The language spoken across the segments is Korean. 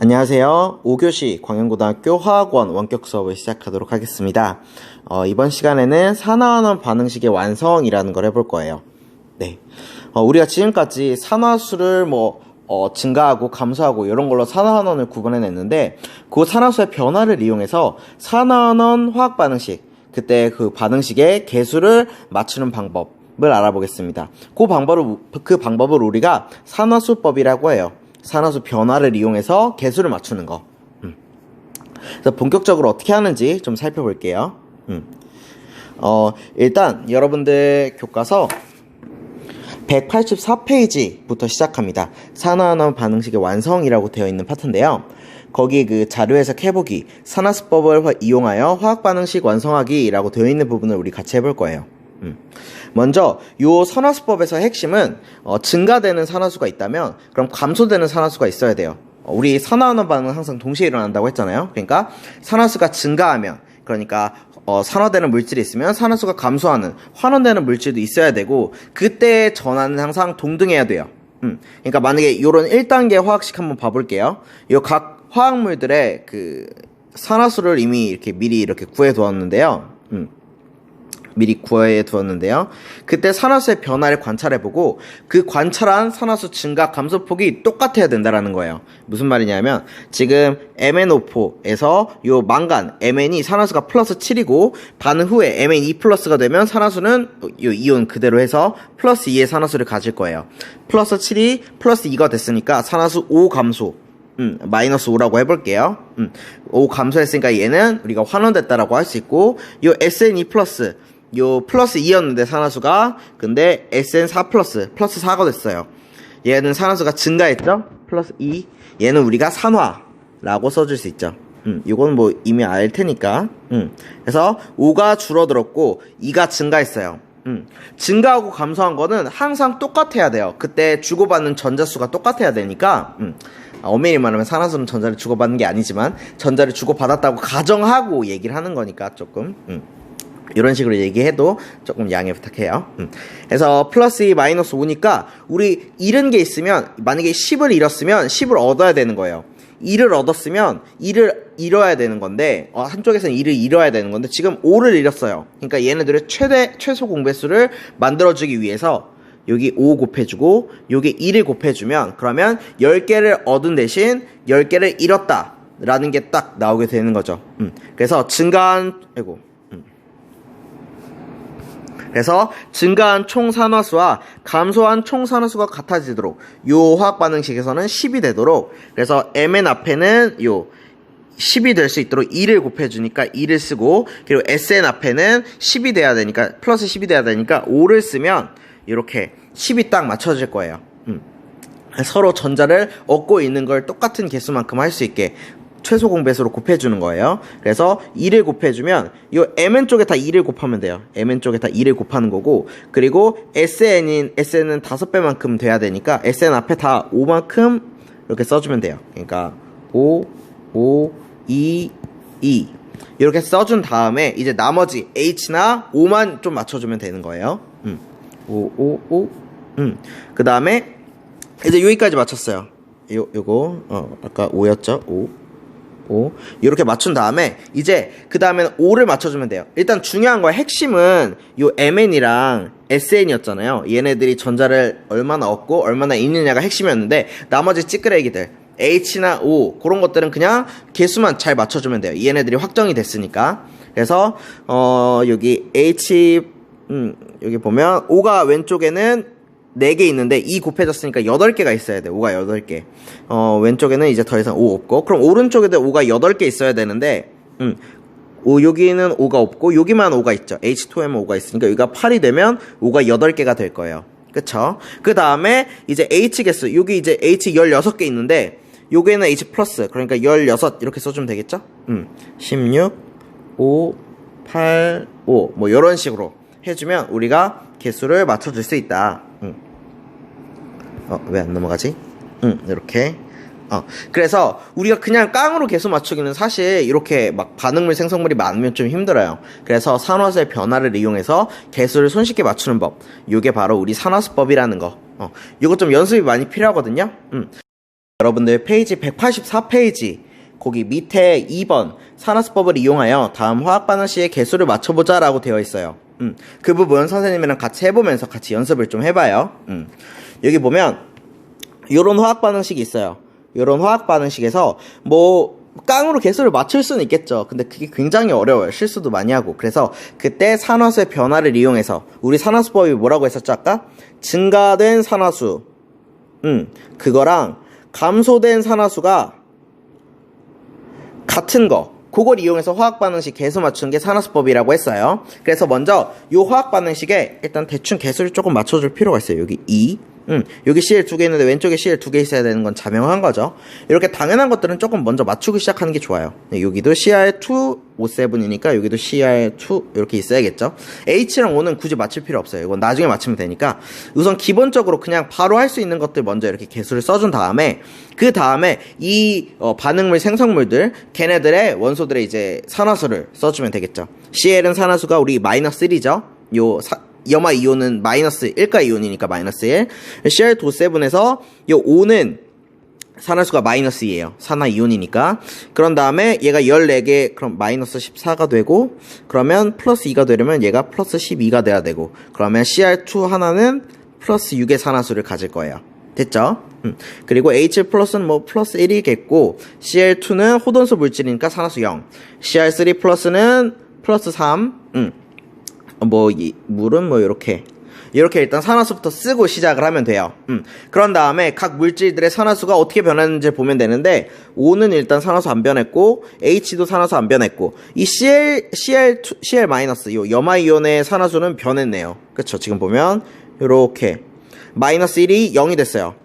안녕하세요. 5교시 광양고등학교 화학원 원격 수업을 시작하도록 하겠습니다. 이번 시간에는 산화환원 반응식의 완성이라는 걸 해볼 거예요. 네. 우리가 지금까지 산화수를 증가하고 감소하고 이런 걸로 산화환원을 구분해냈는데, 그 산화수의 변화를 이용해서 산화환원 화학 반응식, 그때 그 반응식의 개수를 맞추는 방법을 알아보겠습니다. 그 방법을 우리가 산화수법이라고 해요. 산화수 변화를 이용해서 개수를 맞추는 거. 그래서 본격적으로 어떻게 하는지 좀 살펴볼게요. 일단 여러분들 교과서 184페이지부터 시작합니다. 산화환원 반응식의 완성이라고 되어 있는 파트인데요. 거기 그 자료 해석 해보기, 산화수법을 이용하여 화학 반응식 완성하기라고 되어 있는 부분을 우리 같이 해볼 거예요. 먼저 요 산화수법에서 핵심은 증가되는 산화수가 있다면 그럼 감소되는 산화수가 있어야 돼요. 우리 산화환원 반응은 항상 동시에 일어난다고 했잖아요. 그러니까 산화수가 증가하면, 그러니까 산화되는 물질이 있으면 산화수가 감소하는, 환원되는 물질도 있어야 되고, 그때 전환은 항상 동등해야 돼요. 그러니까 만약에 요런 1단계 화학식 한번 봐볼게요. 요 각 화학물들의 그 산화수를 이미 이렇게 미리 이렇게 구해 두었는데요. 그때 산화수의 변화를 관찰해보고 그 관찰한 산화수 증가 감소폭이 똑같아야 된다라는 거예요. 무슨 말이냐면, 지금 MnO4에서 요 망간 Mn이 산화수가 플러스 7이고 반응 후에 Mn2 플러스가 되면 산화수는 요 이온 그대로 해서 플러스 2의 산화수를 가질 거예요. 플러스 7이 플러스 2가 됐으니까 산화수 5 감소, 마이너스 5라고 해볼게요. 5 감소했으니까 얘는 우리가 환원됐다라고 할 수 있고, 요 SN2 플러스, 요 플러스 2였는데 산화수가, 근데 SN4 플러스 4가 됐어요. 얘는 산화수가 증가했죠? 플러스 2. 얘는 우리가 산화라고 써줄 수 있죠. 이건 뭐 이미 알 테니까. 그래서 5가 줄어들었고 2가 증가했어요. 증가하고 감소한 거는 항상 똑같아야 돼요. 그때 주고받는 전자수가 똑같아야 되니까. 엄밀히 말하면 산화수는 전자를 주고받는 게 아니지만 전자를 주고받았다고 가정하고 얘기를 하는 거니까 조금 이런 식으로 얘기해도 조금 양해 부탁해요. 그래서 플러스 2 마이너스 5니까 우리 잃은 게 있으면, 만약에 10을 잃었으면 10을 얻어야 되는 거예요. 2를 얻었으면 2를 잃어야 되는 건데, 한쪽에서는 2를 잃어야 되는 건데 지금 5를 잃었어요. 그러니까 얘네들의 최소 공배수를 만들어주기 위해서 여기 5 곱해주고 여기 2를 곱해주면, 그러면 10개를 얻은 대신 10개를 잃었다 라는 게 딱 나오게 되는 거죠. 그래서 증가한 총 산화수와 감소한 총 산화수가 같아지도록 요 화학 반응식에서는 10이 되도록, 그래서 Mn 앞에는 요 10이 될 수 있도록 2를 곱해주니까 2를 쓰고, 그리고 SN 앞에는 10이 돼야 되니까, 플러스 10이 돼야 되니까 5를 쓰면 이렇게 10이 딱 맞춰질 거예요. 서로 전자를 얻고 있는 걸 똑같은 개수만큼 할 수 있게 최소 공배수로 곱해주는 거예요. 그래서 2를 곱해주면 이 Mn 쪽에 다 2를 곱하면 돼요. Mn 쪽에 다 2를 곱하는 거고, 그리고 SN은 5배만큼 돼야 되니까 SN 앞에 다 5만큼 이렇게 써주면 돼요. 그러니까 5, 2 이렇게 써준 다음에 이제 나머지 H나 O만 좀 맞춰주면 되는 거예요. 5 그 다음에 이제 여기까지 맞췄어요. 요거 아까 5였죠? 5 이렇게 맞춘 다음에 이제 그 다음에는 5를 맞춰주면 돼요. 일단 중요한 거야. 핵심은 요 MN이랑 SN이었잖아요. 얘네들이 전자를 얼마나 얻고 얼마나 잃느냐가 핵심이었는데, 나머지 찌끄레기들 H나 O 그런 것들은 그냥 개수만 잘 맞춰주면 돼요. 얘네들이 확정이 됐으니까. 그래서 여기 여기 보면 O가 왼쪽에는 4개 있는데 2 곱해졌으니까 8개가 있어야 돼. 5가 8개. 왼쪽에는 이제 더 이상 5 없고, 그럼 오른쪽에도 5가 8개 있어야 되는데, 여기는 5가 없고 여기만 5가 있죠. H2에만 5가 있으니까 여기가 8이 되면 5가 8개가 될 거예요. 그쵸? 그 다음에 이제 H 개수, 여기 이제 H 16개 있는데 여기에는 H 플러스, 그러니까 16 이렇게 써주면 되겠죠? 16 5 8 5 뭐 이런 식으로 해주면 우리가 개수를 맞춰줄 수 있다. 왜 안 넘어가지? 이렇게. 그래서 우리가 그냥 깡으로 개수 맞추기는 사실 이렇게 막 반응물 생성물이 많으면 좀 힘들어요. 그래서 산화수의 변화를 이용해서 개수를 손쉽게 맞추는 법, 이게 바로 우리 산화수법이라는 거. 이거 좀 연습이 많이 필요하거든요. 여러분들 페이지 184페이지 거기 밑에 2번 산화수법을 이용하여 다음 화학 반응식의 개수를 맞춰보자 라고 되어 있어요. 그 부분 선생님이랑 같이 해보면서 같이 연습을 좀 해봐요. 여기 보면 요런 화학 반응식이 있어요. 요런 화학 반응식에서 뭐 깡으로 개수를 맞출 수는 있겠죠. 근데 그게 굉장히 어려워요. 실수도 많이 하고. 그래서 그때 산화수의 변화를 이용해서 우리 산화수법이 뭐라고 했었죠 아까? 증가된 산화수 그거랑 감소된 산화수가 같은 거 그걸 이용해서 화학 반응식 개수 맞추는 게 산화수법이라고 했어요. 그래서 먼저 요 화학 반응식에 일단 대충 개수를 조금 맞춰줄 필요가 있어요. 여기 2 여기 CL 두 개 있는데 왼쪽에 CL 두 개 있어야 되는 건 자명한 거죠. 이렇게 당연한 것들은 조금 먼저 맞추고 시작하는 게 좋아요. 여기도 CR2O7이니까 여기도 CR2 이렇게 있어야겠죠. H랑 O는 굳이 맞출 필요 없어요. 이건 나중에 맞추면 되니까 우선 기본적으로 그냥 바로 할 수 있는 것들 먼저 이렇게 개수를 써준 다음에 그 다음에 이 반응물 생성물들 걔네들의 원소들의 이제 산화수를 써주면 되겠죠. CL은 산화수가 우리 -1이죠. 염화 이온은 마이너스 1가 이온이니까 마이너스 1. CR2O7에서 요 O는 산화수가 마이너스 2예요. 산화 이온이니까. 그런 다음에 얘가 14개 그럼 마이너스 14가 되고 그러면 플러스 2가 되려면 얘가 플러스 12가 돼야 되고 그러면 CR2 하나는 플러스 6의 산화수를 가질 거예요. 됐죠? 그리고 H 플러스는 뭐 플러스 1이겠고 CL2는 호돈수 물질이니까 산화수 0. CR3 플러스는 플러스 3. 물은 뭐 이렇게 일단 산화수부터 쓰고 시작을 하면 돼요. 그런 다음에 각 물질들의 산화수가 어떻게 변했는지 보면 되는데 O는 일단 산화수 안 변했고 H도 산화수 안 변했고 이 CL 요 염화이온의 산화수는 변했네요. 그쵸? 지금 보면 이렇게 마이너스 1이 0이 됐어요.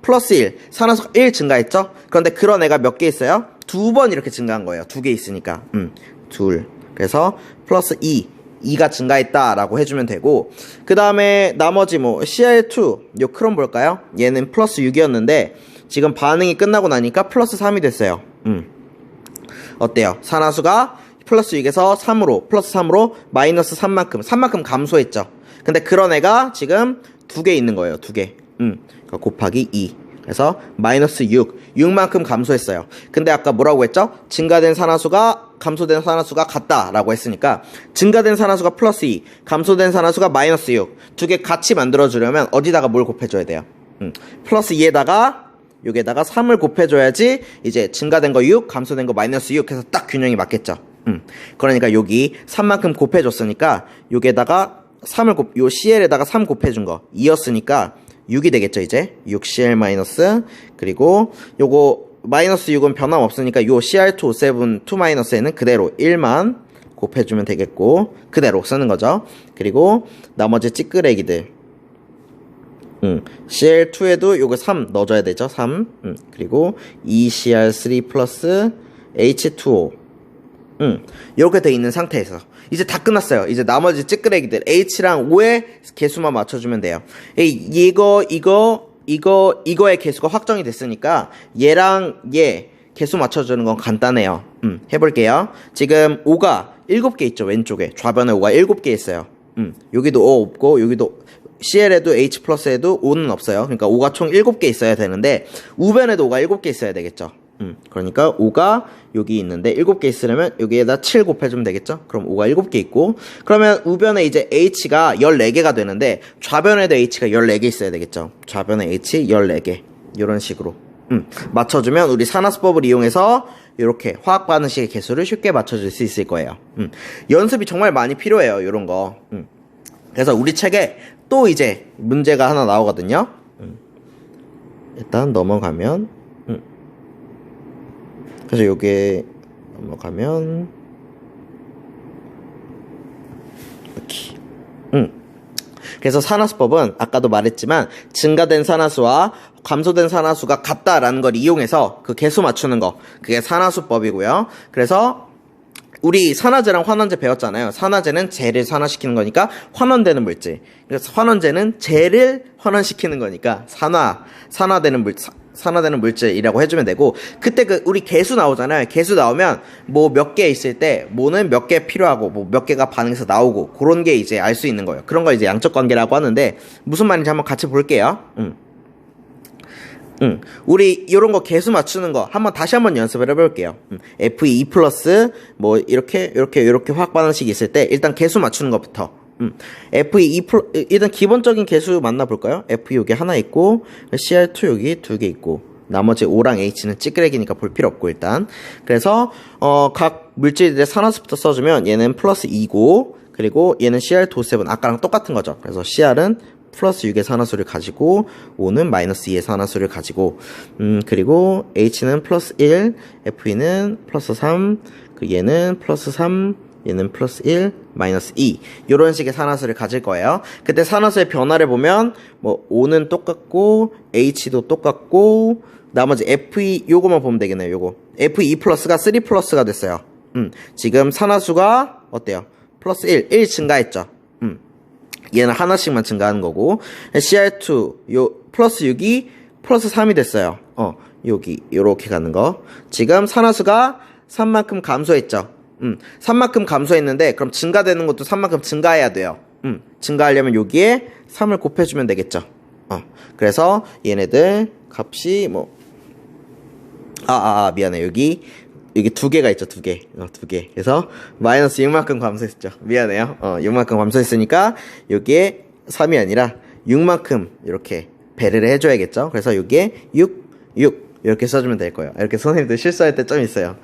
플러스 1 산화수가 1 증가했죠? 그런데 그런 애가 몇 개 있어요? 2번 이렇게 증가한 거예요. 2개 있으니까 둘. 그래서 플러스 2가 증가했다라고 해주면 되고 그 다음에 나머지 뭐 CL2 요 크롬 볼까요? 얘는 플러스 6이었는데 지금 반응이 끝나고 나니까 플러스 3이 됐어요. 어때요? 산화수가 플러스 6에서 3으로 플러스 3으로 마이너스 3만큼 감소했죠. 근데 그런 애가 지금 2개 있는 거예요. 2개. 그러니까 곱하기 2. 그래서 마이너스 6만큼 감소했어요. 근데 아까 뭐라고 했죠? 증가된 산화수가 감소된 산화수가 같다라고 했으니까 증가된 산화수가 플러스 2, 감소된 산화수가 마이너스 6 두 개 같이 만들어주려면 어디다가 뭘 곱해줘야 돼요? 플러스 2에다가 여기에다가 3을 곱해줘야지 이제 증가된 거 6, 감소된 거 마이너스 6 해서 딱 균형이 맞겠죠. 그러니까 여기 3만큼 곱해줬으니까 여기에다가 3을 요 CL에다가 3 곱해준 거 2였으니까 6이 되겠죠. 이제 6CL 마이너스 그리고 요거 마이너스 6은 변함없으니까 요 CR2O7 2-에는 그대로 1만 곱해주면 되겠고 그대로 쓰는 거죠. 그리고 나머지 찌끄레기들 CL2에도 요거 3 넣어줘야 되죠. 3 그리고 2CR3 플러스 H2O 이렇게 돼 있는 상태에서 이제 다 끝났어요. 이제 나머지 찌끄레기들 H랑 O의 개수만 맞춰주면 돼요. 이거의 개수가 확정이 됐으니까 얘랑 얘 개수 맞춰주는 건 간단해요. 해볼게요. 지금 O가 7개 있죠. 왼쪽에 좌변에 O가 7개 있어요. 여기도 O 없고 여기도 CL에도 H 플러스에도 O는 없어요. 그러니까 O가 총 7개 있어야 되는데 우변에도 O가 7개 있어야 되겠죠. 그러니까 5가 여기 있는데 7개 있으려면 여기에다 7 곱해주면 되겠죠? 그럼 5가 7개 있고 그러면 우변에 이제 H가 14개가 되는데 좌변에도 H가 14개 있어야 되겠죠? 좌변에 H 14개 이런 식으로 맞춰주면 우리 산화수법을 이용해서 이렇게 화학 반응식의 개수를 쉽게 맞춰줄 수 있을 거예요. 연습이 정말 많이 필요해요. 이런 거. 그래서 우리 책에 또 이제 문제가 하나 나오거든요. 일단 넘어가면 그래서 요게 넘어가면 이렇게 그래서 산화수법은 아까도 말했지만 증가된 산화수와 감소된 산화수가 같다라는 걸 이용해서 그 개수 맞추는 거 그게 산화수법이고요. 그래서 우리 산화제랑 환원제 배웠잖아요. 산화제는 재를 산화시키는 거니까 환원되는 물질. 그래서 환원제는 재를 환원시키는 거니까 산화되는 물질이라고 해주면 되고 그때 우리 개수 나오잖아요. 개수 나오면 뭐 몇 개 있을 때 뭐는 몇 개 필요하고 뭐 몇 개가 반응해서 나오고 그런 게 이제 알 수 있는 거예요. 그런 거 이제 양적 관계라고 하는데 무슨 말인지 한번 같이 볼게요. 우리 이런 거 개수 맞추는 거 다시 한번 연습을 해볼게요. F2 플러스 뭐 이렇게 화학 반응식이 있을 때 일단 개수 맞추는 것부터. F2 일단 기본적인 개수 만나볼까요? F 여기 하나 있고 Cr2 여기 두 개 있고 나머지 O랑 H는 찌끄레기니까 볼 필요 없고 일단 그래서 각 물질들의 산화수부터 써주면 얘는 플러스 2고 그리고 얘는 Cr2O7 아까랑 똑같은 거죠. 그래서 Cr은 플러스 6의 산화수를 가지고 O는 마이너스 2의 산화수를 가지고 그리고 H는 플러스 1 Fe는 플러스 3 얘는 플러스 3 얘는 플러스 1 마이너스 2 요런 식의 산화수를 가질 거예요. 그때 산화수의 변화를 보면 뭐 O는 똑같고 H도 똑같고 나머지 Fe 요거만 보면 되겠네요. 요거 Fe 플러스가 3 플러스가 됐어요. 지금 산화수가 어때요? 플러스 1 증가했죠. 얘는 하나씩만 증가하는 거고 Cr2 요 플러스 6이 플러스 3이 됐어요. 여기 요렇게 가는 거. 지금 산화수가 3만큼 감소했죠. 3만큼 감소했는데 그럼 증가되는 것도 3만큼 증가해야 돼요. 증가하려면 여기에 3을 곱해주면 되겠죠. 그래서 얘네들 값이 뭐 미안해 여기 두 개가 있죠. 두 개. 그래서 마이너스 6만큼 감소했죠. 미안해요. 6만큼 감소했으니까 여기에 3이 아니라 6만큼 이렇게 배를 해줘야겠죠. 그래서 여기에 6 이렇게 써주면 될 거예요. 이렇게 선생님들 실수할 때 좀 있어요.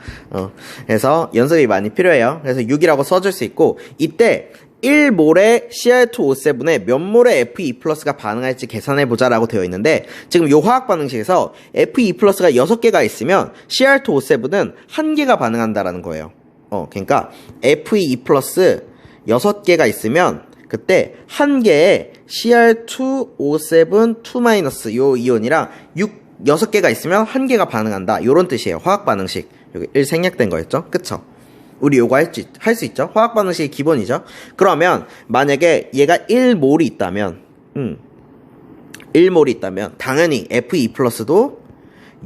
그래서 연습이 많이 필요해요. 그래서 6이라고 써줄 수 있고 이때 1몰의 Cr2O7에 몇 몰의 Fe 플러스가 반응할지 계산해보자 라고 되어 있는데 지금 요 화학 반응식에서 Fe 플러스가 6개가 있으면 Cr2O7은 1개가 반응한다라는 거예요. 그러니까 Fe 플러스 6개가 있으면 그때 1개의 Cr2O7 2- 요 이온이랑 6개가 있으면 1개가 반응한다. 요런 뜻이에요. 화학 반응식. 여기 1 생략된 거였죠? 그쵸? 우리 요거 할 수 있죠? 화학 반응식이 기본이죠? 그러면 만약에 얘가 1몰이 있다면 1몰이 있다면 당연히 Fe 플러스도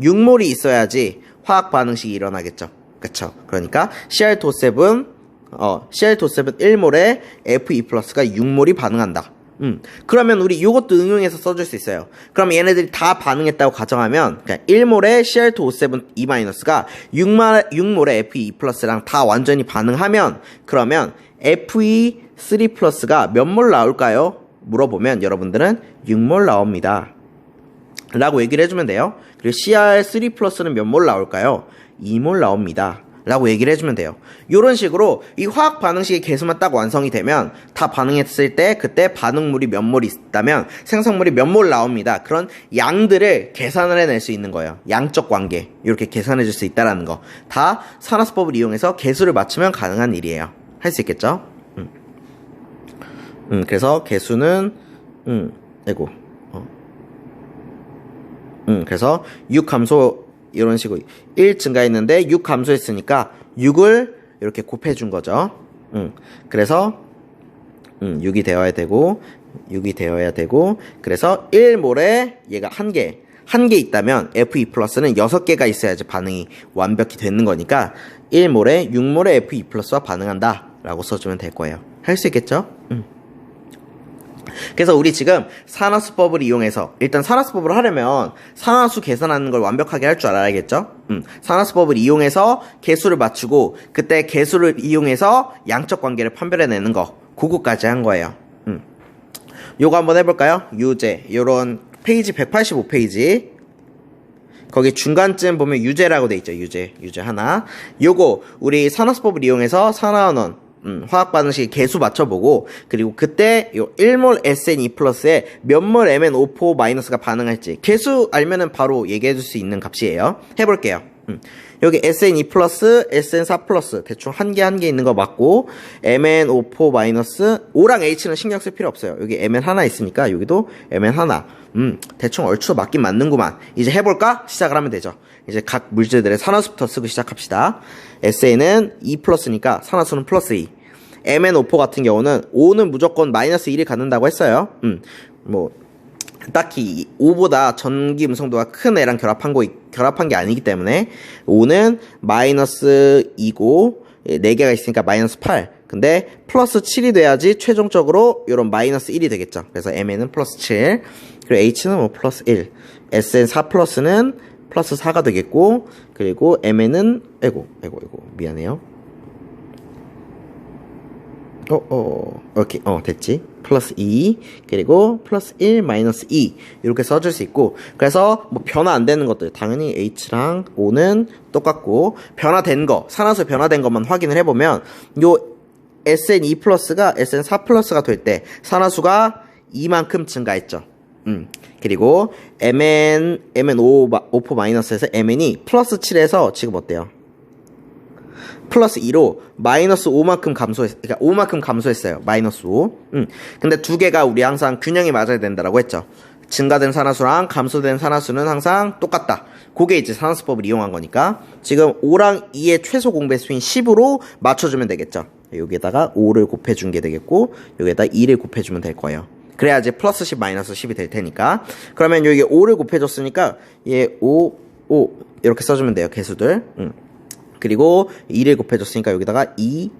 6몰이 있어야지 화학 반응식이 일어나겠죠? 그쵸? 그러니까 Cr2O7 1몰에 Fe 플러스가 6몰이 반응한다. 그러면 우리 요것도 응용해서 써줄 수 있어요. 그럼 얘네들이 다 반응했다고 가정하면 그러니까 1몰의 Cr2O7 E-가 6몰의 Fe 플러스랑 다 완전히 반응하면 그러면 Fe3 플러스가 몇 몰 나올까요? 물어보면 여러분들은 6몰 나옵니다. 라고 얘기를 해주면 돼요. 그리고 Cr3 플러스는 몇 몰 나올까요? 2몰 나옵니다. 라고 얘기를 해주면 돼요. 이런 식으로 이 화학 반응식의 개수만 딱 완성이 되면 다 반응했을 때 그때 반응물이 몇 몰 있다면 생성물이 몇 몰 나옵니다. 그런 양들을 계산을 해낼 수 있는 거예요. 양적 관계 이렇게 계산해 줄 수 있다라는 거. 다 산화수법을 이용해서 개수를 맞추면 가능한 일이에요. 할 수 있겠죠? 그래서 개수는 그래서 6 감소 이런 식으로 1 증가했는데 6 감소했으니까 6을 이렇게 곱해준 거죠. 그래서 6이 되어야 되고 그래서 1몰에 얘가 1개 있다면 Fe 플러스는 6개가 있어야지 반응이 완벽히 되는 거니까 1몰에 6몰의 Fe 플러스와 반응한다 라고 써주면 될 거예요. 할 수 있겠죠? 그래서 우리 지금 산화수법을 이용해서 일단 산화수법을 하려면 산화수 계산하는 걸 완벽하게 할 줄 알아야겠죠? 산화수법을 이용해서 개수를 맞추고 그때 개수를 이용해서 양적 관계를 판별해내는 거 그거까지 한 거예요. 요거 한번 해볼까요? 유제 요런 페이지 185페이지 거기 중간쯤 보면 유제라고 돼 있죠. 유제 하나 요거 우리 산화수법을 이용해서 산화원원 화학 반응식 개수 맞춰보고 그리고 그때 요 1몰 SN2 플러스에 몇 몰 MnO4 마이너스가 반응할지 개수 알면은 바로 얘기해줄 수 있는 값이에요. 해볼게요. 여기 SN2 플러스 SN4 플러스 대충 한 개 있는 거 맞고 MnO4 마이너스 O랑 H는 신경 쓸 필요 없어요. 여기 Mn 하나 있으니까 여기도 Mn 하나 대충 얼추 맞긴 맞는구만. 이제 해볼까? 시작을 하면 되죠. 이제 각 물질들의 산화수부터 쓰고 시작합시다. SN은 2 플러스니까 산화수는 플러스 2. MnO4 같은 경우는 O는 무조건 마이너스 1이 갖는다고 했어요. 뭐 딱히 5보다 전기 음성도가 큰 애랑 결합한 게 아니기 때문에 O는 마이너스 2고 4개가 있으니까 마이너스 8. 근데 플러스 7이 돼야지 최종적으로 이런 마이너스 1이 되겠죠. 그래서 Mn은 플러스 7 그리고 H는 뭐 플러스 1 SN 4 플러스는 플러스 4가 되겠고, 그리고 MN은, 미안해요. 오케이. 됐지. 플러스 2, 그리고 플러스 1, 마이너스 2. 이렇게 써줄 수 있고, 그래서 뭐 변화 안 되는 것들, 당연히 H랑 O는 똑같고, 변화된 거, 산화수 변화된 것만 확인을 해보면, 요 SN2 플러스가 SN4 플러스가 될 때, 산화수가 2만큼 증가했죠. 그리고 MN5포 마이너스에서 MN이 플러스 7에서 지금 어때요? 플러스 2로 마이너스 5만큼 그러니까 5만큼 감소했어요. 마이너스 5. 근데 두 개가 우리 항상 균형이 맞아야 된다라고 했죠. 증가된 산화수랑 감소된 산화수는 항상 똑같다. 그게 이제 산화수법을 이용한 거니까 지금 5랑 2의 최소 공배수인 10으로 맞춰주면 되겠죠. 여기에다가 5를 곱해준 게 되겠고 여기에다 2를 곱해주면 될 거예요. 그래야지 플러스 10 마이너스 10이 될 테니까. 그러면 여기 5를 곱해줬으니까 얘 5 이렇게 써주면 돼요. 개수들. 그리고 2를 곱해줬으니까 여기다가 2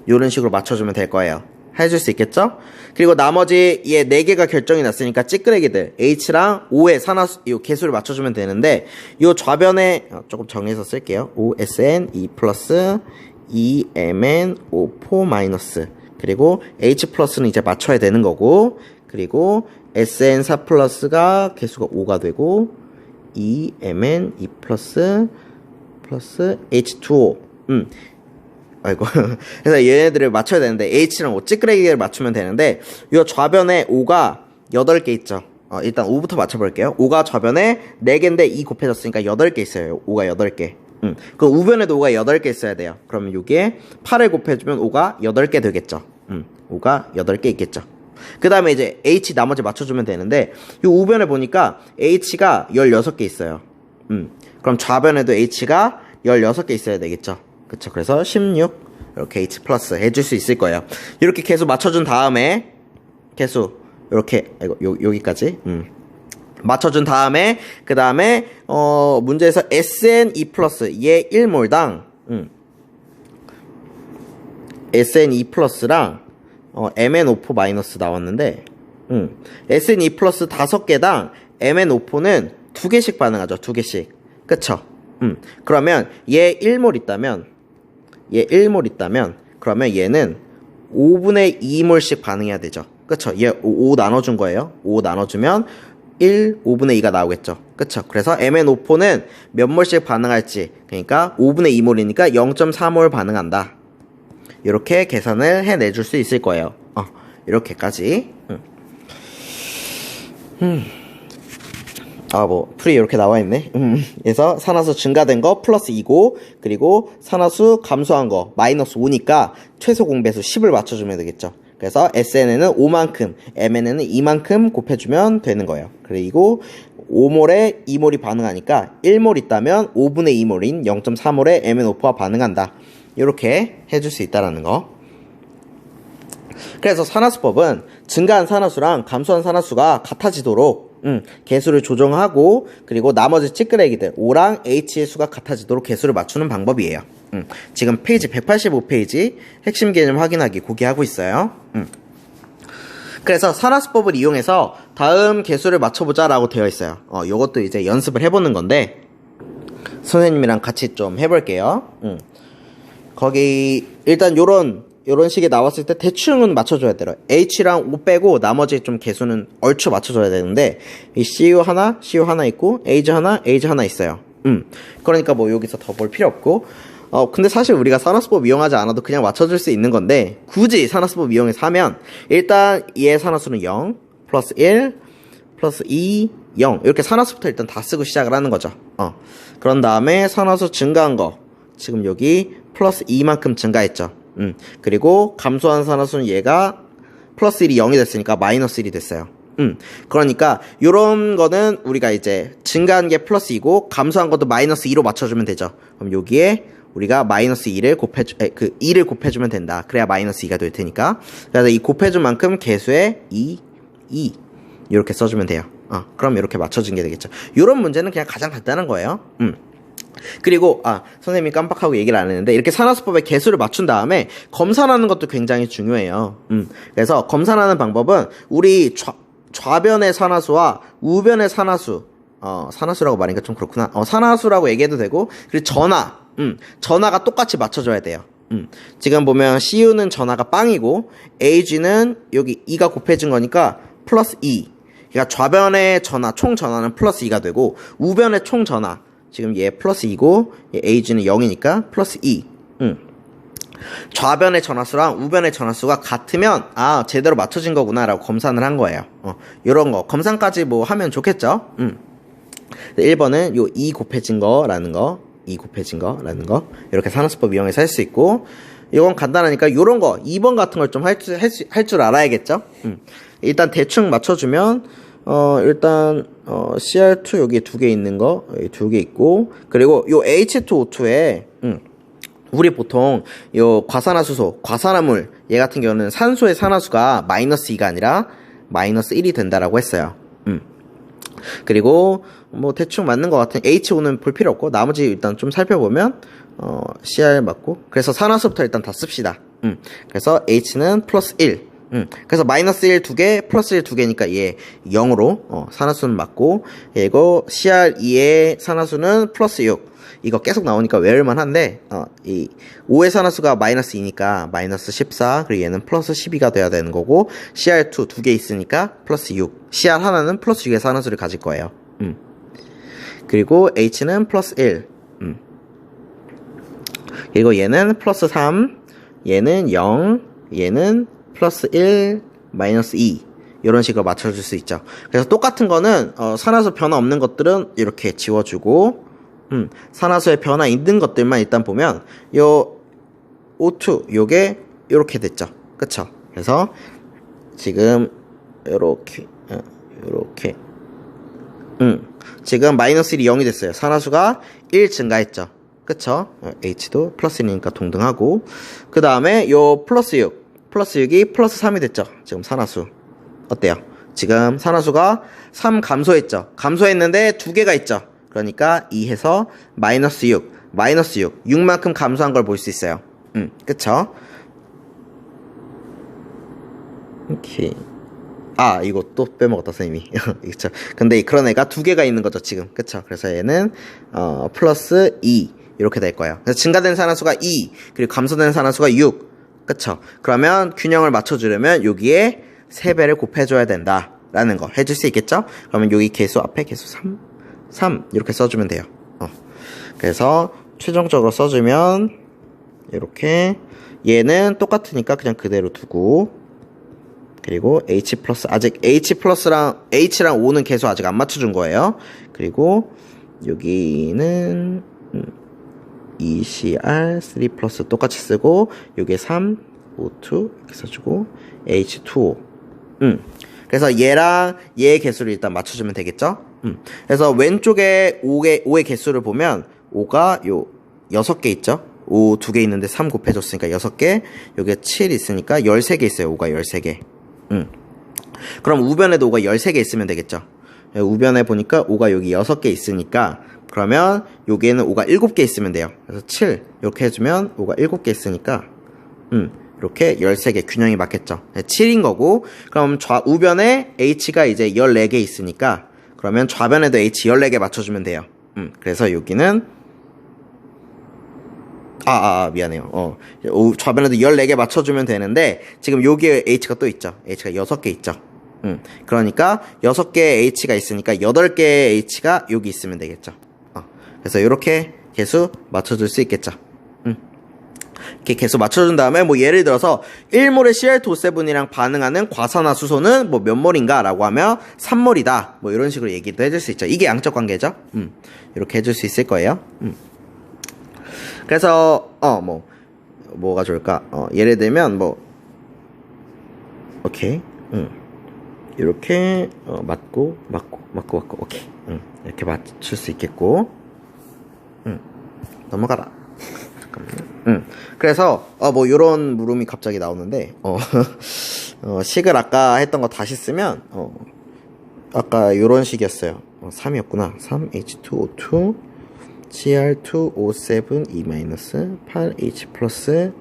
이런 식으로 맞춰주면 될 거예요. 해줄 수 있겠죠? 그리고 나머지 얘 4개가 결정이 났으니까 찌끄레기들 H랑 O의 산화수 이 개수를 맞춰주면 되는데 이 좌변에 조금 정해서 쓸게요. OSN 2 플러스 2MN 5포 마이너스 그리고 H 플러스는 이제 맞춰야 되는 거고 그리고 SN 4 플러스가 개수가 5가 되고 2MN 2 플러스 H2O 아이고 그래서 얘네들을 맞춰야 되는데 H랑 O 찌끄레기를 맞추면 되는데 이 좌변에 5가 8개 있죠. 일단 5부터 맞춰볼게요. 5가 좌변에 4개인데 2 곱해졌으니까 8개 있어요. 5가 8개. 그럼 우변에도 5가 8개 있어야 돼요. 그러면 여기에 8을 곱해주면 5가 8개 되겠죠. 5가 8개 있겠죠. 그 다음에 이제 H 나머지 맞춰주면 되는데 이 우변에 보니까 H가 16개 있어요. 그럼 좌변에도 H가 16개 있어야 되겠죠. 그쵸. 그래서 16 이렇게 H 플러스 해줄 수 있을 거예요. 이렇게 개수 맞춰준 다음에 개수 이렇게 여기까지 맞춰준 다음에 그 다음에 문제에서 SN2 플러스 얘 1몰당 SN2 플러스랑 MN5포 마이너스 나왔는데 SN2 플러스 5개당 MN5포는 2개씩 반응하죠. 2개씩. 그쵸? 그러면 얘 1몰 있다면 그러면 얘는 5분의 2몰씩 반응해야 되죠. 그쵸? 얘 5 나눠준 거예요. 5 나눠주면 5분의 2가 나오겠죠. 그쵸? 그래서 MN5포는 몇 몰씩 반응할지 그러니까 5분의 2몰이니까 0.4몰 반응한다. 이렇게 계산을 해내줄 수 있을 거예요. 이렇게까지. 풀이 이렇게 나와있네. 그래서 산화수 증가된 거 플러스 2고, 그리고 산화수 감소한 거 마이너스 5니까 최소 공배수 10을 맞춰주면 되겠죠. 그래서 SN에는 5만큼, MN에는 2만큼 곱해주면 되는 거예요. 그리고 5몰에 2몰이 반응하니까 1몰 있다면 5분의 2몰인 0.4몰에 MN5포가 반응한다. 이렇게 해줄 수 있다라는 거. 그래서 산화수법은 증가한 산화수랑 감소한 산화수가 같아지도록 개수를 조정하고 그리고 나머지 찌끄레기들 O랑 H의 수가 같아지도록 개수를 맞추는 방법이에요. 지금 페이지 185페이지 핵심 개념 확인하기 고기하고 있어요. 그래서 산화수법을 이용해서 다음 개수를 맞춰보자 라고 되어 있어요. 요것도 이제 연습을 해보는 건데 선생님이랑 같이 좀 해볼게요. 거기 일단 요런 식이 나왔을 때 대충은 맞춰줘야 돼요. H랑 O 빼고 나머지 좀 개수는 얼추 맞춰줘야 되는데 이 CU 하나 있고 H 하나 있어요. 그러니까 뭐 여기서 더 볼 필요 없고 근데 사실 우리가 산화수법 이용하지 않아도 그냥 맞춰줄 수 있는 건데 굳이 산화수법 이용해서 하면 일단 얘의 산화수는 0 플러스 1 플러스 2 0 이렇게 산화수부터 일단 다 쓰고 시작을 하는 거죠. 그런 다음에 산화수 증가한 거 지금 여기 플러스 2만큼 증가했죠. 그리고 감소한 산화수는 얘가 플러스 1이 0이 됐으니까 마이너스 1이 됐어요. 그러니까 요런 거는 우리가 이제 증가한 게 플러스 2고 감소한 것도 마이너스 2로 맞춰주면 되죠. 그럼 여기에 우리가 마이너스 2를 2를 곱해주면 된다. 그래야 마이너스 2가 될 테니까. 그래서 이 곱해준 만큼 개수에 2 이렇게 써주면 돼요. 그럼 이렇게 맞춰준 게 되겠죠. 요런 문제는 그냥 가장 간단한 거예요. 그리고 선생님이 깜빡하고 얘기를 안 했는데 이렇게 산화수법의 개수를 맞춘 다음에 검산하는 것도 굉장히 중요해요. 그래서 검산하는 방법은 우리 좌변의 산화수와 우변의 산화수 산화수라고 말하니까 좀 그렇구나. 산화수라고 얘기해도 되고, 그리고 전하가 똑같이 맞춰줘야 돼요. 지금 보면 CU는 전하가 빵이고, AG는 여기 2가 곱해진 거니까 플러스 2. 그러니까 좌변의 전하, 총 전하는 플러스 2가 되고, 우변의 총 전하, 지금 얘 플러스 2고, 얘 AG는 0이니까 플러스 2. 좌변의 전하수랑 우변의 전하수가 같으면 제대로 맞춰진 거구나 라고 검산을 한 거예요. 요런 거 검산까지 뭐 하면 좋겠죠. 1번은 요 2 곱해진 거라는 거, 2 곱해진 거라는 거, 이렇게 산화수법 이용해서 할 수 있고, 이건 간단하니까 요런 거 2번 같은 걸 좀 할 줄 알아야겠죠. 일단 대충 맞춰주면 일단 CR2 여기 2개 있는 거, 여기 2개 있고, 그리고 요 H2O2에 우리 보통 요 과산화수소, 과산화물 얘 같은 경우는 산소의 산화수가 마이너스 2가 아니라 마이너스 1이 된다라고 했어요. 그리고 뭐 대충 맞는 것 같은 HO는 볼 필요 없고 나머지 일단 좀 살펴보면 CR 맞고, 그래서 산화수부터 일단 다 씁시다. 그래서 H는 플러스 1. 그래서 마이너스 1 2개, 플러스 1 2개니까 얘 0으로 산화수는 맞고, 이거 CR2의 산화수는 플러스 6. 이거 계속 나오니까 외울만 한데, 이 5의 산화수가 마이너스 2니까 마이너스 14, 그리고 얘는 플러스 12가 돼야 되는 거고, CR2 2개 있으니까 플러스 6. CR 하나는 플러스 6의 산화수를 가질 거예요. 그리고 H는 플러스 1. 그리고 얘는 플러스 3, 얘는 0, 얘는 플러스 1, 마이너스 2. 이런 식으로 맞춰줄 수 있죠. 그래서 똑같은 거는, 산화수 변화 없는 것들은 이렇게 지워주고, 산화수의 변화 있는 것들만 일단 보면 요 O2 요게 요렇게 됐죠. 그쵸? 그래서 지금 요렇게 지금 마이너스 1이 0이 됐어요. 산화수가 1 증가했죠. 그쵸? H도 플러스 1이니까 동등하고, 그 다음에 요 플러스 6이 플러스 3이 됐죠. 지금 산화수 어때요? 지금 산화수가 3 감소했죠. 감소했는데 2개가 있죠. 그러니까 2 해서 마이너스 6, 6만큼 감소한 걸 볼 수 있어요. 그쵸? 오케이. 이거 또 빼먹었다, 선생님이. 그쵸? 근데 그런 애가 2개가 있는 거죠, 지금. 그쵸? 그래서 얘는, 플러스 2. 이렇게 될 거예요. 그래서 증가된 산화수가 2, 그리고 감소된 산화수가 6. 그쵸? 그러면 균형을 맞춰주려면 여기에 3배를 곱해줘야 된다. 라는 거 해줄 수 있겠죠? 그러면 여기 개수 앞에 개수 3 이렇게 써주면 돼요. 그래서 최종적으로 써주면 이렇게, 얘는 똑같으니까 그냥 그대로 두고, 그리고 H 플러스, 아직 H 플러스랑 H랑 O는 개수 아직 안 맞춰준 거예요. 그리고 여기는 ECR 3 플러스 똑같이 쓰고, 요게 3 O2 이렇게 써주고, H2O. 그래서 얘랑 얘의 개수를 일단 맞춰주면 되겠죠? 그래서 왼쪽에 5의 개수를 보면 5가 요 6개 있죠? 5 2개 있는데 3 곱해줬으니까 6개, 요게 7 있으니까 13개 있어요. 5가 13개. 그럼 우변에도 5가 13개 있으면 되겠죠? 우변에 보니까 5가 여기 6개 있으니까, 그러면 여기에는 5가 7개 있으면 돼요. 그래서 7 이렇게 해주면 5가 7개 있으니까 이렇게 13개 균형이 맞겠죠. 7인 거고, 그럼 우변에 H가 이제 14개 있으니까, 그러면 좌변에도 H 14개 맞춰주면 돼요. 그래서 여기는 미안해요. 좌변에도 14개 맞춰주면 되는데, 지금 여기에 H가 또 있죠. H가 6개 있죠. 그러니까 6개의 H가 있으니까 8개의 H가 여기 있으면 되겠죠. 그래서 이렇게 개수 맞춰줄 수 있겠죠. 이렇게 개수 맞춰준 다음에, 뭐 예를 들어서 1몰의 CR2O7이랑 반응하는 과산화수소는 뭐 몇 몰인가 라고 하면 3몰이다, 뭐 이런 식으로 얘기도 해줄 수 있죠. 이게 양적 관계죠. 이렇게 해줄 수 있을 거예요. 그래서 뭐가 좋을까? 예를 들면 오케이. 이렇게 맞고 오케이. 이렇게 맞출 수 있겠고. 넘어가라. 잠깐만요. 그래서 뭐 요런 물음이 갑자기 나오는데, 식을 아까 했던 거 다시 쓰면 아까 요런 식이었어요. 3이었구나. 3H2O2 Cr2O7 E-8H 플러스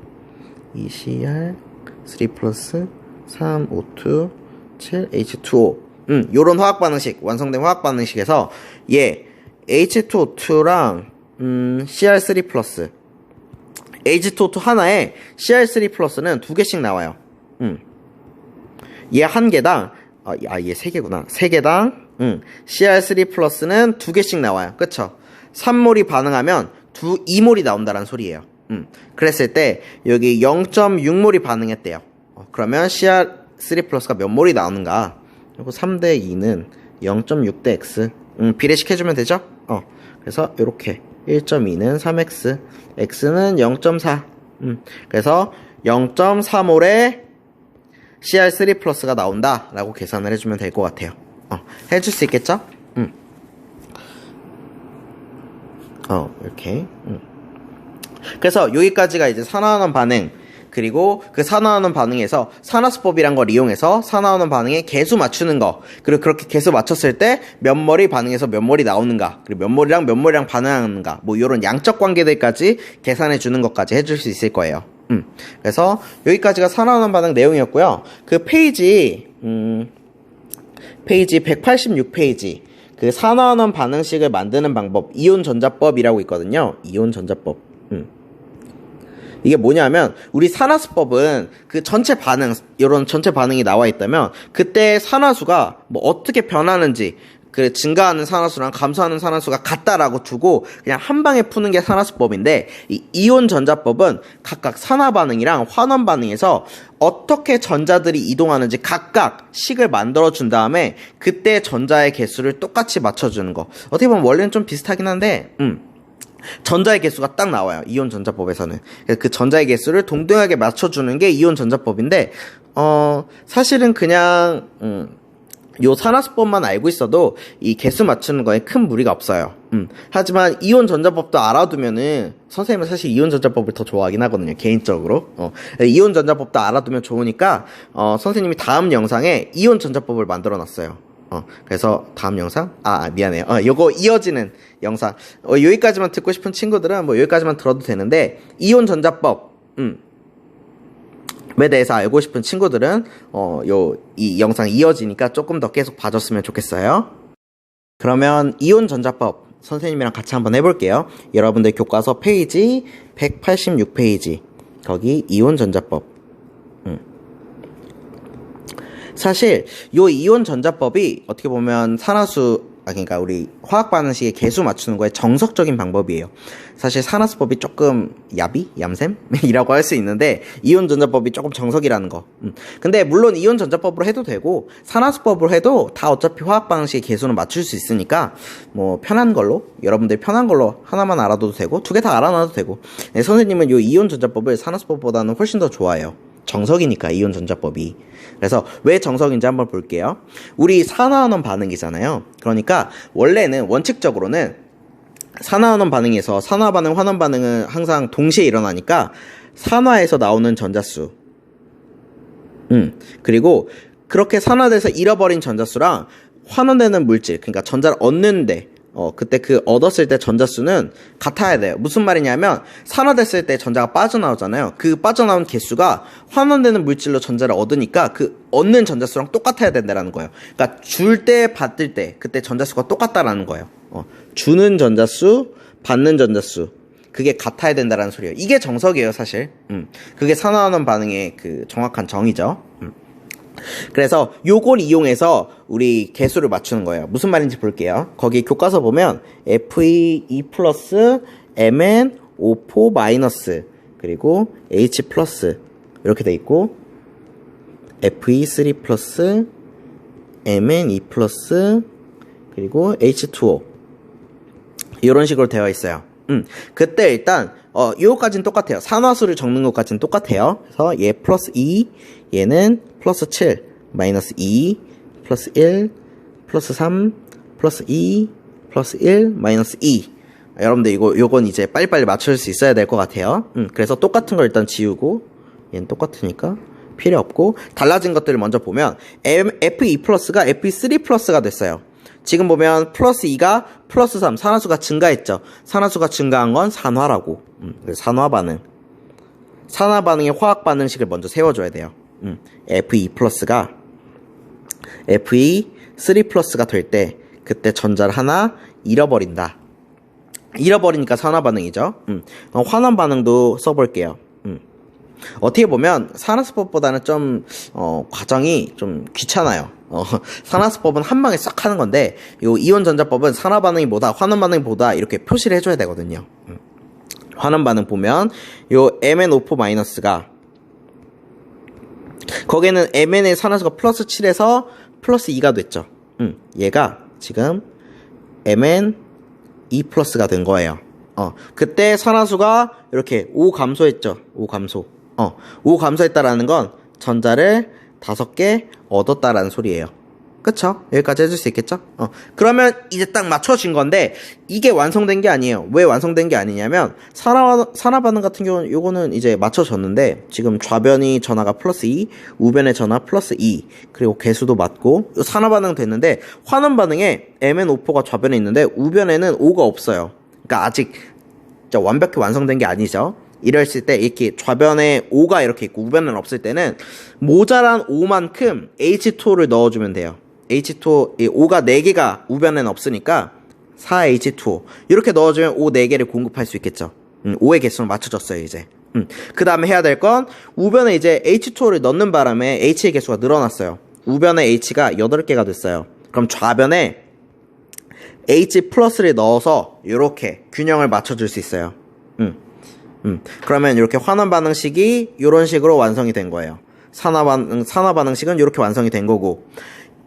ECr 3 플러스 3O2 7H2O 요런 화학 반응식, 완성된 화학 반응식에서 얘 H2O2랑 Cr3 플러스 H2O2 하나에 Cr3 플러스는 2개씩 나와요. 얘 한 개당 얘 3개구나. 3개당 Cr3 플러스는 2개씩 나와요. 그쵸? 3몰이 반응하면 2몰이 나온다는 소리예요. 그랬을 때 여기 0.6몰이 반응했대요. 그러면 Cr3 플러스가 몇 몰이 나오는가? 그리고 3대 2는 0.6 대 x. 비례식 해주면 되죠? 그래서 이렇게 1.2는 3x, x는 0.4. 그래서 0.3몰의 Cr3 플러스가 나온다 라고 계산을 해주면 될 것 같아요. 해줄 수 있겠죠? 이렇게. 그래서 여기까지가 이제 산화하는 반응, 그리고 그 산화하는 반응에서 산화수법이란 걸 이용해서 산화하는 반응에 개수 맞추는 거, 그리고 그렇게 개수 맞췄을 때 몇 몰이 반응해서 몇 몰이 나오는가, 그리고 몇 몰이랑 반응하는가, 뭐 이런 양적 관계들까지 계산해 주는 것까지 해줄 수 있을 거예요. 그래서 여기까지가 산화하는 반응 내용이었고요. 그 페이지 186페이지 그 산화하는 반응식을 만드는 방법, 이온 전자법이라고 있거든요. 이온 전자법. 이게 뭐냐면 우리 산화수법은 그 전체 반응, 이런 전체 반응이 나와 있다면 그때 산화수가 뭐 어떻게 변하는지, 그 증가하는 산화수랑 감소하는 산화수가 같다라고 두고 그냥 한 방에 푸는 게 산화수법인데, 이 이온 전자법은 각각 산화 반응이랑 환원 반응에서 어떻게 전자들이 이동하는지 각각 식을 만들어 준 다음에 그때 전자의 개수를 똑같이 맞춰주는 거. 어떻게 보면 원래는 좀 비슷하긴 한데 전자의 개수가 딱 나와요. 이온 전자법에서는. 그 전자의 개수를 동등하게 맞춰주는 게 이온 전자법인데, 사실은 그냥 요 산화수법만 알고 있어도 이 개수 맞추는 거에 큰 무리가 없어요. 하지만 이온 전자법도 알아두면은, 선생님은 사실 이온 전자법을 더 좋아하긴 하거든요, 개인적으로. 이온 전자법도 알아두면 좋으니까 선생님이 다음 영상에 이온 전자법을 만들어 놨어요. 그래서 다음 영상? 미안해요. 요거 이어지는 영상. 여기까지만 듣고 싶은 친구들은 뭐 여기까지만 들어도 되는데, 이온 전자법, 에 대해서 알고 싶은 친구들은, 이 영상 이어지니까 조금 더 계속 봐줬으면 좋겠어요. 그러면 이온 전자법 선생님이랑 같이 한번 해볼게요. 여러분들 교과서 페이지 186페이지. 거기 이온 전자법. 사실 요 이온 전자법이 어떻게 보면 그러니까 우리 화학 반응식의 개수 맞추는 거에 정석적인 방법이에요. 사실 산화수법이 조금 얌샘이라고 할 수 있는데, 이온 전자법이 조금 정석이라는 거. 근데 물론 이온 전자법으로 해도 되고 산화수법으로 해도 다 어차피 화학 반응식의 개수는 맞출 수 있으니까 뭐 편한 걸로, 여러분들 편한 걸로 하나만 알아둬도 되고 2개 다 알아놔도 되고. 선생님은 요 이온 전자법을 산화수법보다는 훨씬 더 좋아해요. 정석이니까, 이온 전자법이. 그래서 왜 정석인지 한번 볼게요. 우리 산화하는 반응이잖아요. 그러니까 원래는 원칙적으로는 산화하는 반응에서 산화 반응, 환원 반응은 항상 동시에 일어나니까 산화에서 나오는 전자수, 그리고 그렇게 산화돼서 잃어버린 전자수랑 환원되는 물질, 그러니까 전자를 얻는데 그때 그 얻었을 때 전자수는 같아야 돼요. 무슨 말이냐면 산화됐을 때 전자가 빠져나오잖아요. 그 빠져나온 개수가 환원되는 물질로 전자를 얻으니까 그 얻는 전자수랑 똑같아야 된다는 거예요. 그러니까 줄 때 받을 때 그때 전자수가 똑같다라는 거예요. 주는 전자수, 받는 전자수, 그게 같아야 된다는 소리예요. 이게 정석이에요, 사실. 그게 산화하는 반응의 그 정확한 정의죠. 그래서 요걸 이용해서 우리 개수를 맞추는 거예요. 무슨 말인지 볼게요. 거기 교과서 보면 Fe2 플러스 Mn O4 마이너스 그리고 H 플러스 이렇게 돼 있고, Fe3 플러스 Mn2 플러스 그리고 H2O 이런 식으로 되어 있어요. 그때 일단 요거까지는 똑같아요. 산화수를 적는 것까지는 똑같아요. 그래서 얘 플러스 2, 얘는 플러스 7, 마이너스 2, 플러스 1, 플러스 3, 플러스 2, 플러스 1, 마이너스 2. 여러분들 요건 이제 빨리빨리 맞출 수 있어야 될 것 같아요. 그래서 똑같은 걸 일단 지우고, 얘는 똑같으니까 필요 없고, 달라진 것들을 먼저 보면 Fe 플러스가 Fe3 플러스가 됐어요. 지금 보면 플러스 2가 플러스 3, 산화수가 증가했죠. 산화수가 증가한 건 산화라고. 산화 반응. 산화 반응의 화학 반응식을 먼저 세워줘야 돼요. Fe 플러스가 Fe 3 플러스가 될 때 그때 전자를 하나 잃어버린다. 잃어버리니까 산화 반응이죠. 환원 반응도 써볼게요. 어떻게 보면 산화수법보다는 좀 과정이 좀 귀찮아요. 산화수법은 한 방에 싹 하는 건데 요 이온 전자법은 산화 반응이 뭐다, 환원 반응이 뭐다 이렇게 표시를 해줘야 되거든요. 환원 반응 보면 요 MnO4 마이너스가 거기에는 Mn의 산화수가 플러스 7에서 플러스 2가 됐죠. 얘가 지금 Mn2 플러스가 된 거예요. 그때 산화수가 이렇게 5 감소했죠. 5 감소. 5 감소했다라는 건 전자를 5개 얻었다라는 소리예요. 그쵸? 여기까지 해줄 수 있겠죠? 그러면 이제 딱 맞춰진 건데 이게 완성된 게 아니에요. 왜 완성된 게 아니냐면 산화 반응 같은 경우는 요거는 이제 맞춰졌는데 지금 좌변이 전하가 플러스 2, 우변의 전하 플러스 2, 그리고 개수도 맞고 산화 반응 됐는데 환원 반응에 MnO4가 좌변에 있는데 우변에는 O가 없어요. 그러니까 아직 완벽히 완성된 게 아니죠. 이랬을 때 이렇게 좌변에 O가 이렇게 있고 우변은 없을 때는 모자란 O만큼 H2O를 넣어주면 돼요. H2O, O가 4개가 우변에는 없으니까 4H2O 이렇게 넣어주면 O 4개를 공급할 수 있겠죠. O의 개수는 맞춰졌어요 이제. 그 다음에 해야 될 건 우변에 이제 H2O를 넣는 바람에 H의 개수가 늘어났어요. 우변에 H가 8개가 됐어요. 그럼 좌변에 H 플러스를 넣어서 이렇게 균형을 맞춰줄 수 있어요. 그러면 이렇게 환원 반응식이 이런 식으로 완성이 된 거예요. 산화 반응식은 이렇게 완성이 된 거고,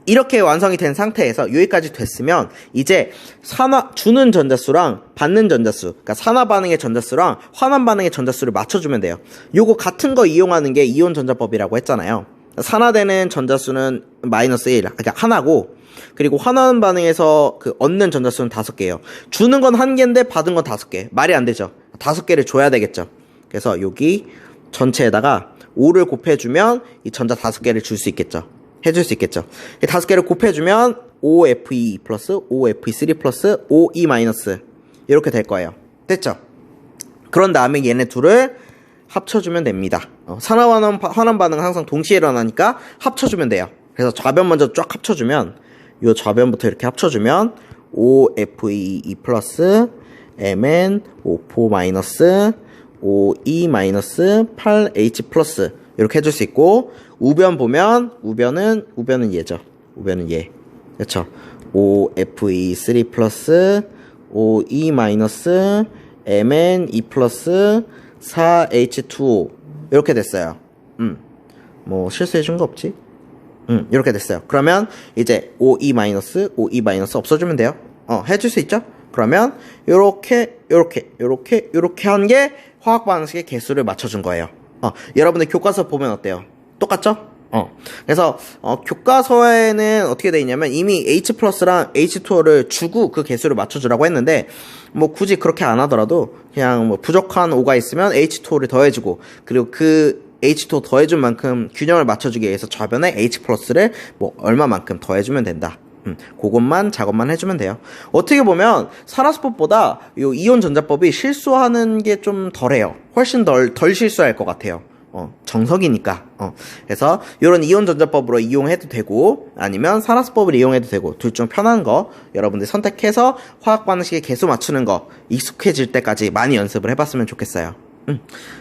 이렇게 완성이 된 상태에서 여기까지 됐으면 이제 주는 전자수랑 받는 전자수, 그러니까 산화 반응의 전자수랑 환원 반응의 전자수를 맞춰주면 돼요. 요거 같은 거 이용하는 게 이온 전자법이라고 했잖아요. 산화되는 전자수는 마이너스 1, 그러니까 하나고, 그리고 환원 반응에서 얻는 전자수는 5개예요. 주는 건 1개인데 받은 건 5개. 말이 안 되죠. 5개를 줘야 되겠죠. 그래서 여기 전체에다가 5를 곱해주면 이 전자 5개를 줄 수 있겠죠. 해줄 수 있겠죠. 5개를 곱해주면 OFE 플러스 OFE3 플러스 OE 마이너스 이렇게 될 거예요. 됐죠? 그런 다음에 얘네 둘을 합쳐주면 됩니다. 산화 환원 반응은 항상 동시에 일어나니까 합쳐주면 돼요. 그래서 좌변 먼저 쫙 합쳐주면 요 좌변부터 이렇게 합쳐주면 OFE 플러스 MnO4 마이너스 OE 마이너스 8H 플러스 이렇게 해줄 수 있고, 우변 보면 우변은 얘죠. 우변은 얘. 그렇죠? OFE3 플러스 OE 마이너스 MnE 플러스 4H2O 이렇게 됐어요. 뭐 실수해준 거 없지? 이렇게 됐어요. 그러면 이제 OE 마이너스 없어주면 돼요. 해줄 수 있죠? 그러면 요렇게 한 게 화학 반응식의 개수를 맞춰준 거예요. 여러분들 교과서 보면 어때요? 똑같죠? 그래서 교과서에는 어떻게 돼 있냐면 이미 H 플러스랑 H2O를 주고 그 개수를 맞춰주라고 했는데, 뭐 굳이 그렇게 안 하더라도 그냥 뭐 부족한 O가 있으면 H2O를 더해주고, 그리고 그 H2O 더해준 만큼 균형을 맞춰주기 위해서 좌변에 H 플러스를 뭐 얼마만큼 더해주면 된다. 그것만 작업만 해주면 돼요. 어떻게 보면 산화수법보다 요 이온 전자법이 실수하는 게 좀 덜해요. 훨씬 덜 실수할 것 같아요. 정석이니까. 그래서 이런 이온 전자법으로 이용해도 되고 아니면 산화수법을 이용해도 되고, 둘 중 편한 거 여러분들 선택해서 화학 반응식의 개수 맞추는 거 익숙해질 때까지 많이 연습을 해봤으면 좋겠어요.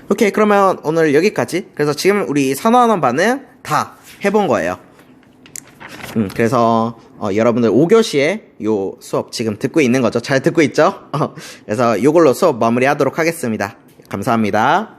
오케이, 그러면 오늘 여기까지. 그래서 지금 우리 산화환원 반응 다 해본 거예요. 그래서 여러분들 5교시에 요 수업 지금 듣고 있는 거죠. 잘 듣고 있죠? 그래서 요걸로 수업 마무리하도록 하겠습니다. 감사합니다.